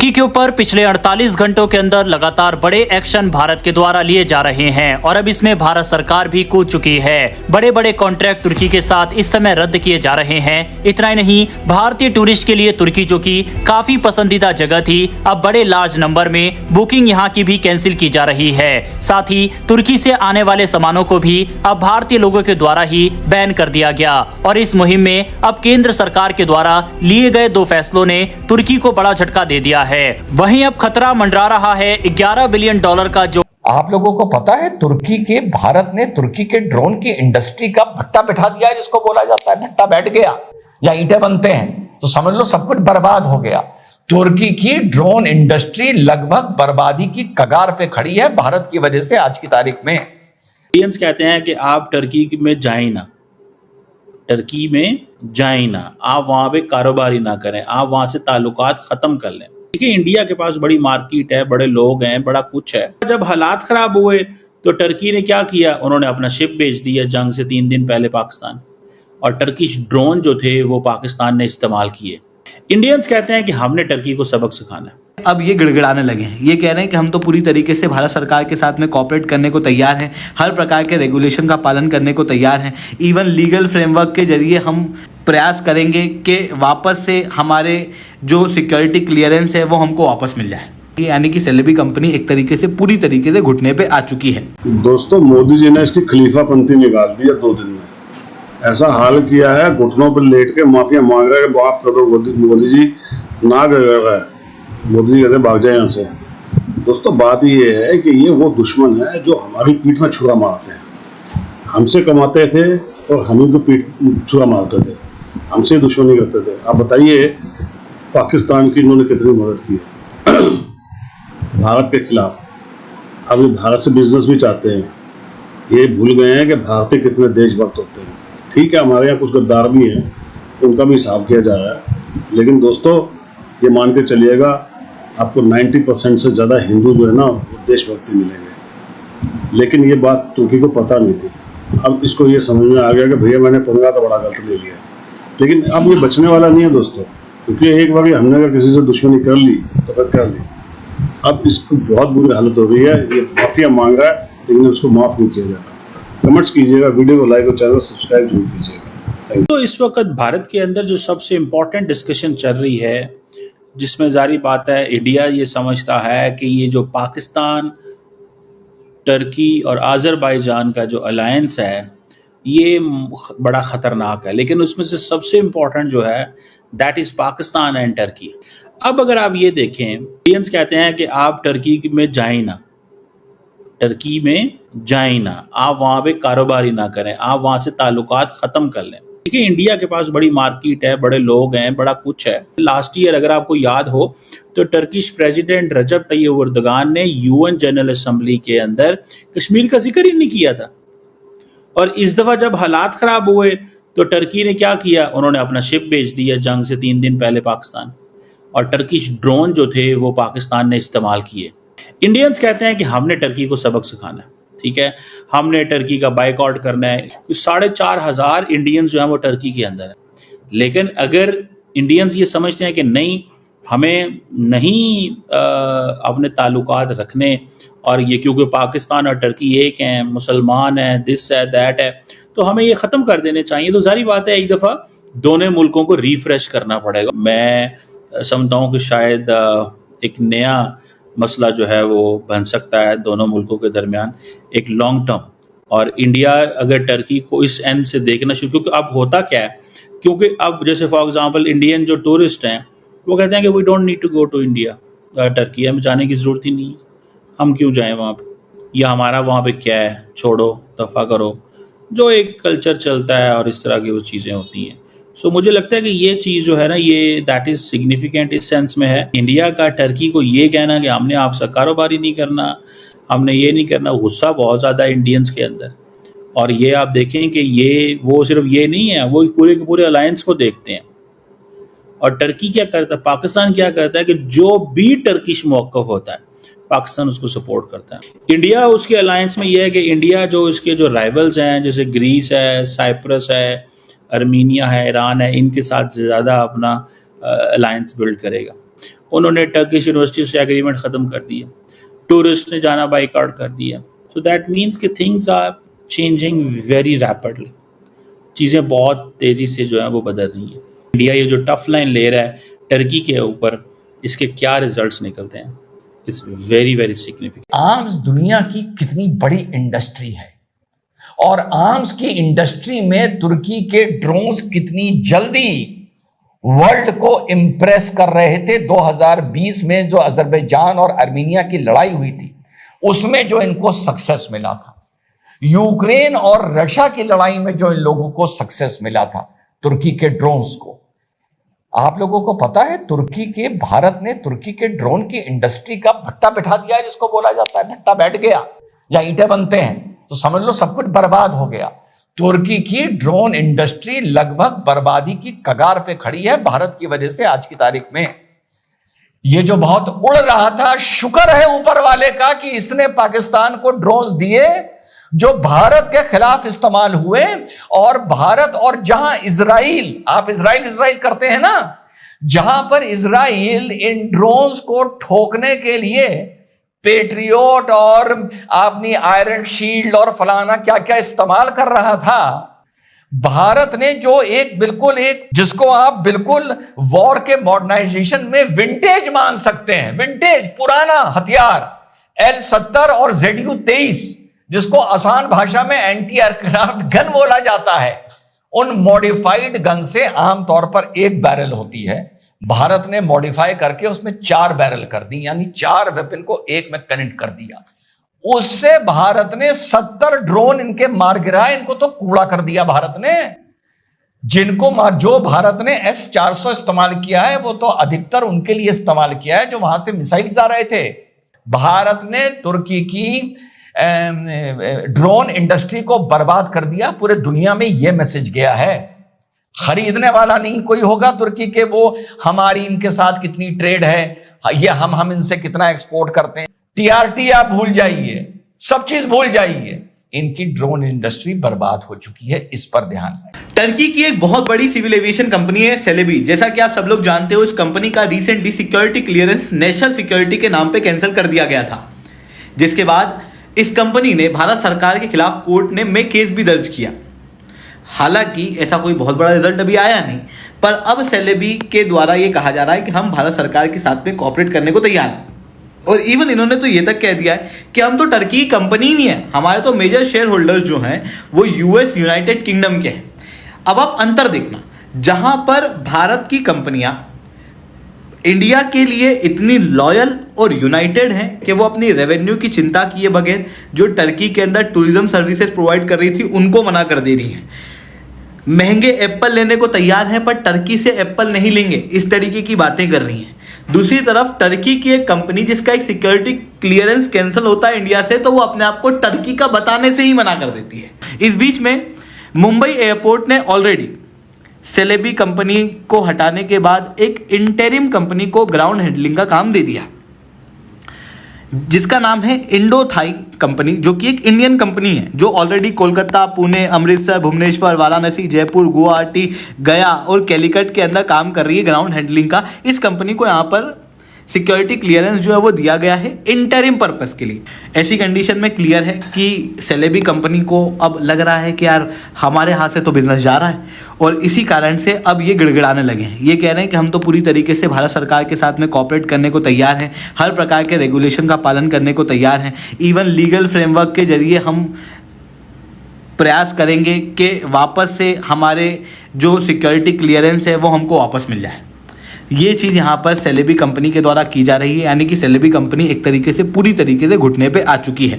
तुर्की के ऊपर पिछले 48 घंटों के अंदर लगातार बड़े एक्शन भारत के द्वारा लिए जा रहे हैं और अब इसमें भारत सरकार भी कूद चुकी है। बड़े बड़े कॉन्ट्रैक्ट तुर्की के साथ इस समय रद्द किए जा रहे हैं। इतना ही नहीं, भारतीय टूरिस्ट के लिए तुर्की जो कि काफी पसंदीदा जगह थी, अब बड़े लार्ज नंबर में बुकिंग यहाँ की भी कैंसिल की जा रही है। साथ ही तुर्की से आने वाले सामानों को भी अब भारतीय लोगों के द्वारा ही बैन कर दिया गया और इस मुहिम में अब केंद्र सरकार के द्वारा लिए गए 2 फैसलों ने तुर्की को बड़ा झटका दे दिया है। वहीं अब खतरा मंडरा रहा है $11 बिलियन का। जो आप लोगों को पता है, भारत ने तुर्की के ड्रोन की इंडस्ट्री का भट्टा बिठा दिया है, जिसको बोला जाता है भट्टा बैठ गया या ईंटें बनते हैं तो समझ लो सब कुछ बर्बाद हो गया। तुर्की की ड्रोन इंडस्ट्री लगभग बर्बादी की कगार पे खड़ी है भारत की वजह से आज की तारीख में। इंडियंस कहते हैं कि आप टर्की में जाएं ना, टर्की में जाएं ना, आप वहां पे कारोबारी ना करें, आप वहां से ताल्लुकात खत्म कर लें। देखिए, इंडिया के पास बड़ी मार्केट है, बड़े लोग हैं, बड़ा कुछ है। जब हालात खराब हुए तो टर्की ने क्या किया, उन्होंने अपना शिप भेज दिया जंग से 3 दिन पहले पाकिस्तान, और टर्किश ड्रोन जो थे वो पाकिस्तान ने इस्तेमाल किए। इंडियंस कहते हैं कि हमने टर्की को सबक सिखाना है। अब ये गिड़गिड़ाने लगे हैं, ये कह रहे हैं कि हम तो पूरी तरीके से भारत सरकार के साथ में कोऑपरेट करने को तैयार हैं, हर प्रकार के रेगुलेशन का पालन करने को तैयार हैं, इवन लीगल फ्रेमवर्क के जरिए हम प्रयास करेंगे कि वापस से हमारे जो सिक्योरिटी क्लियरेंस है वो हमको वापस मिल जाए। यानी कि सेलेबी कंपनी एक तरीके से पूरी तरीके से घुटने पे आ चुकी है। दोस्तों, मोदी जी ने इसकी खलीफापंथी निकाल दी है 2 दिन में। ऐसा हाल किया है, घुटनों पर लेट के माफिया मांग रहा है, माफ कर दो मोदी जी, ना कर रहा है। मोदी जी कहते भाग जाए यहाँ से। दोस्तों, बात ये है कि ये वो दुश्मन है जो हमारी पीठ में छुरा मारते हैं। हमसे कमाते थे और हम उनको पीठ छुरा मारते थे, हमसे दुश्मनी करते थे। आप बताइए, पाकिस्तान की इन्होंने कितनी मदद की है भारत के खिलाफ। अब ये भारत से बिजनेस भी चाहते हैं, ये भूल गए हैं कि भारतीय कितने देशभक्त होते हैं। ठीक है, हमारे यहाँ कुछ गद्दार भी हैं, उनका भी हिसाब किया जा रहा है, लेकिन दोस्तों ये मान के चलिएगा, आपको 90% से ज़्यादा हिंदू जो है ना वो देशभक्ति मिलेंगे। लेकिन ये बात तुर्की को पता नहीं थी। अब इसको ये समझ में आ गया कि भैया मैंने पंगा तो बड़ा गलत ले लिया। लेकिन अब ये बचने वाला नहीं है दोस्तों, क्योंकि एक बार हमने अगर किसी से दुश्मनी कर ली तो फिर कर ली। अब इसकी बहुत बुरी हालत हो रही है, ये माफिया मांग रहा है लेकिन उसको माफ़ नहीं किया जाता। कमेंट्स कीजिएगा, वीडियो को लाइक और चैनल सब्सक्राइब जरूर कीजिएगा। तो इस वक्त भारत के अंदर जो सबसे इम्पोर्टेंट डिस्कशन चल रही है, जिसमें जारी बात है इंडिया ये समझता है कि ये जो पाकिस्तान, टर्की और आज़रबाईजान का जो अलायंस है ये बड़ा ख़तरनाक है, लेकिन उसमें से सबसे इम्पोर्टेंट जो है that is Pakistan and Turkey. अब अगर आप ये देखें, इंडियंस कहते हैं कि आप टर्की में जाएं ना, टर्की में जाएं ना, आप वहाँ पे कारोबारी ना करें, आप वहाँ से ताल्लुकात ख़त्म कर लें। देखिए, इंडिया के पास बड़ी मार्केट है, बड़े लोग हैं, बड़ा कुछ है। लास्ट ईयर अगर आपको याद हो तो टर्किश प्रेसिडेंट रजब तैयब एर्दोगान ने यूएन जनरल असेंबली के अंदर कश्मीर का जिक्र ही नहीं किया था। और इस दफ़ा जब हालात ख़राब हुए तो टर्की ने क्या किया, उन्होंने अपना शिप भेज दिया जंग से 3 दिन पहले पाकिस्तान, और टर्किश ड्रोन जो थे वो पाकिस्तान ने इस्तेमाल किए। इंडियंस कहते हैं कि हमने टर्की को सबक सिखाना है, ठीक है, हमने टर्की का बाइकआउट करना है। 4,500 इंडियंस जो हैं वो टर्की के अंदर है। लेकिन अगर इंडियंस ये समझते हैं कि नहीं, हमें नहीं अपने ताल्लुकात रखने, और ये क्योंकि पाकिस्तान और टर्की एक हैं, मुसलमान हैं, दिस है दैट है, तो हमें ये ख़त्म कर देने चाहिए, तो सारी बात है एक दफ़ा दोनों मुल्कों को रिफ्रेश करना पड़ेगा। मैं समझता हूँ कि शायद एक नया मसला जो है वो बन सकता है दोनों मुल्कों के दरमियान, एक लॉन्ग टर्म। और इंडिया अगर टर्की को इस एंड से देखना शुरू, क्योंकि अब होता क्या है, क्योंकि अब जैसे फॉर एग्जांपल इंडियन जो टूरिस्ट हैं वो कहते हैं कि we don't need to go to India, Turkey हमें जाने की ज़रूरत ही नहीं है, हम क्यों जाएं वहाँ पे, या हमारा वहाँ पे क्या है, छोड़ो, दफ़ा करो, जो एक कल्चर चलता है और इस तरह की वो चीज़ें होती हैं। सो मुझे लगता है कि ये चीज़ जो है ना, ये दैट इज़ सिग्निफिकेंट इस सेंस में है। इंडिया का टर्की को ये कहना कि हमने आपसे कारोबारी नहीं करना, हमने ये नहीं करना, गुस्सा बहुत ज़्यादा है इंडियंस के अंदर। और ये आप देखें कि ये वो सिर्फ ये नहीं है, वो पूरे के पूरे अलायंस को देखते हैं। और टर्की क्या करता है, पाकिस्तान क्या करता है कि जो भी टर्किश मौक़िफ़ होता है पाकिस्तान उसको सपोर्ट करता है। इंडिया उसके अलायंस में ये है कि इंडिया जो इसके जो राइवल्स हैं, जैसे ग्रीस है, साइप्रस है, अर्मीनिया है, ईरान है, इनके साथ ज़्यादा अपना अलायंस बिल्ड करेगा। उन्होंने टर्किश यूनिवर्सिटी से एग्रीमेंट ख़त्म कर दिया, टूरिस्ट ने जाना बाइकआउट कर दिया। सो दैट मीन्स कि things are changing very rapidly, चीज़ें बहुत तेज़ी से जो है वो बदल रही हैं। इंडिया ये जो टफ लाइन ले रहा है टर्की के ऊपर, इसके क्या रिजल्ट्स निकलते हैं, it's very very significant. Arms दुनिया की कितनी बड़ी इंडस्ट्री है और आर्म्स की इंडस्ट्री में तुर्की के ड्रोन्स कितनी जल्दी वर्ल्ड को इंप्रेस कर रहे थे। 2020 में जो अजरबैजान और आर्मीनिया की लड़ाई हुई थी उसमें जो इनको सक्सेस मिला था, यूक्रेन और रशिया की लड़ाई में जो इन लोगों को सक्सेस मिला था तुर्की के ड्रोन्स को। आप लोगों को पता है भारत ने तुर्की के ड्रोन की इंडस्ट्री का भट्टा बिठा दिया है, जिसको बोला जाता है भट्टा बैठ गया या ईंटें बनते हैं तो समझ लो सब कुछ बर्बाद हो गया। तुर्की की ड्रोन इंडस्ट्री लगभग बर्बादी की कगार पे खड़ी है भारत की वजह से आज की तारीख में। ये जो बहुत उड़ रहा था, शुक्र है ऊपर वाले का कि इसने पाकिस्तान को ड्रोन्स दिए जो भारत के खिलाफ इस्तेमाल हुए। और भारत और जहां इजराइल, आप इजराइल करते हैं ना, जहां पर इजराइल इन ड्रोन्स को ठोकने के लिए पेट्रियोट और अपनी आयरन शील्ड और फलाना क्या क्या इस्तेमाल कर रहा था, भारत ने जो बिल्कुल जिसको आप बिल्कुल वॉर के मॉडर्नाइजेशन में विंटेज मान सकते हैं, विंटेज पुराना हथियार L-70 और ZU-23, जिसको आसान भाषा में एंटी एयरक्राफ्ट गन बोला जाता है, उन मॉडिफाइड गन से आमतौर पर 1 बैरल होती है। भारत ने मॉडिफाई करके उसमें 4 बैरल कर दी, यानी 4 वेपन को एक में कनेक्ट कर दिया। उससे भारत ने 70 ड्रोन इनके मार गिराए, इनको तो कूड़ा कर दिया भारत ने। जो भारत ने S-400 इस्तेमाल किया है वो तो अधिकतर उनके लिए इस्तेमाल किया है जो वहां से मिसाइल्स आ रहे थे। भारत ने तुर्की की ड्रोन इंडस्ट्री को बर्बाद कर दिया। पूरे दुनिया में यह मैसेज गया है। खरीदने वाला नहीं कोई होगा तुर्की के, वो हमारी इनके साथ कितनी ट्रेड है, ये हम इनसे कितना एक्सपोर्ट करते हैं, TRT आप भूल जाइए, सब चीज भूल जाइए। इनकी ड्रोन इंडस्ट्री बर्बाद हो चुकी है, इस पर ध्यान दें। टर्की की एक बहुत बड़ी सिविल एविएशन कंपनी है सेलेबी। जैसा कि आप सब लोग जानते हो, इस कंपनी का recently security clearance national security के नाम पे कैंसिल कर दिया गया था, जिसके बाद इस कंपनी ने भारत सरकार के खिलाफ कोर्ट में केस भी दर्ज किया। हालांकि ऐसा कोई बहुत बड़ा रिजल्ट अभी आया नहीं, पर अब सेलेबी के द्वारा ये कहा जा रहा है कि हम भारत सरकार के साथ में कोऑपरेट करने को तैयार हैं। और इवन इन्होंने तो ये तक कह दिया है कि हम तो टर्की की कंपनी नहीं है, हमारे तो मेजर शेयर होल्डर्स जो हैं वो US यूनाइटेड किंगडम के हैं। अब आप अंतर देखना, जहां पर भारत की कंपनियां इंडिया के लिए इतनी लॉयल और यूनाइटेड हैं कि वो अपनी रेवेन्यू की चिंता किए बगैर जो टर्की के अंदर टूरिज्म सर्विसेज प्रोवाइड कर रही थी उनको मना कर दे रही हैं। महंगे एप्पल लेने को तैयार हैं पर टर्की से एप्पल नहीं लेंगे, इस तरीके की बातें कर रही हैं। दूसरी तरफ टर्की की एक कंपनी जिसका एक सिक्योरिटी क्लियरेंस कैंसिल होता है इंडिया से, तो वो अपने आप को टर्की का बताने से ही मना कर देती है। इस बीच में मुंबई एयरपोर्ट ने ऑलरेडी सेलेबी कंपनी को हटाने के बाद एक इंटरिम कंपनी को ग्राउंड हैंडलिंग का काम दे दिया, जिसका नाम है इंडो थाई कंपनी, जो कि एक इंडियन कंपनी है जो ऑलरेडी कोलकाता, पुणे, अमृतसर, भुवनेश्वर, वाराणसी, जयपुर, गुवाहाटी, गया और कैलिकट के अंदर काम कर रही है ग्राउंड हैंडलिंग का। इस कंपनी को यहाँ पर सिक्योरिटी क्लियरेंस जो है वो दिया गया है इंटरिम पर्पस के लिए। ऐसी कंडीशन में क्लियर है कि सेलेबी कंपनी को अब लग रहा है कि यार हमारे हाथ से तो बिजनेस जा रहा है, और इसी कारण से अब ये गिड़गिड़ाने लगे हैं। ये कह रहे हैं कि हम तो पूरी तरीके से भारत सरकार के साथ में कोऑपरेट करने को तैयार हैं, हर प्रकार के रेगुलेशन का पालन करने को तैयार हैं, इवन लीगल फ्रेमवर्क के जरिए हम प्रयास करेंगे कि वापस से हमारे जो सिक्योरिटी क्लियरेंस है वो हमको वापस मिल जाए। ये चीज़ यहाँ पर सेलेबी कंपनी के द्वारा की जा रही है, यानी कि सेलेबी कंपनी एक तरीके से पूरी तरीके से घुटने पे आ चुकी है।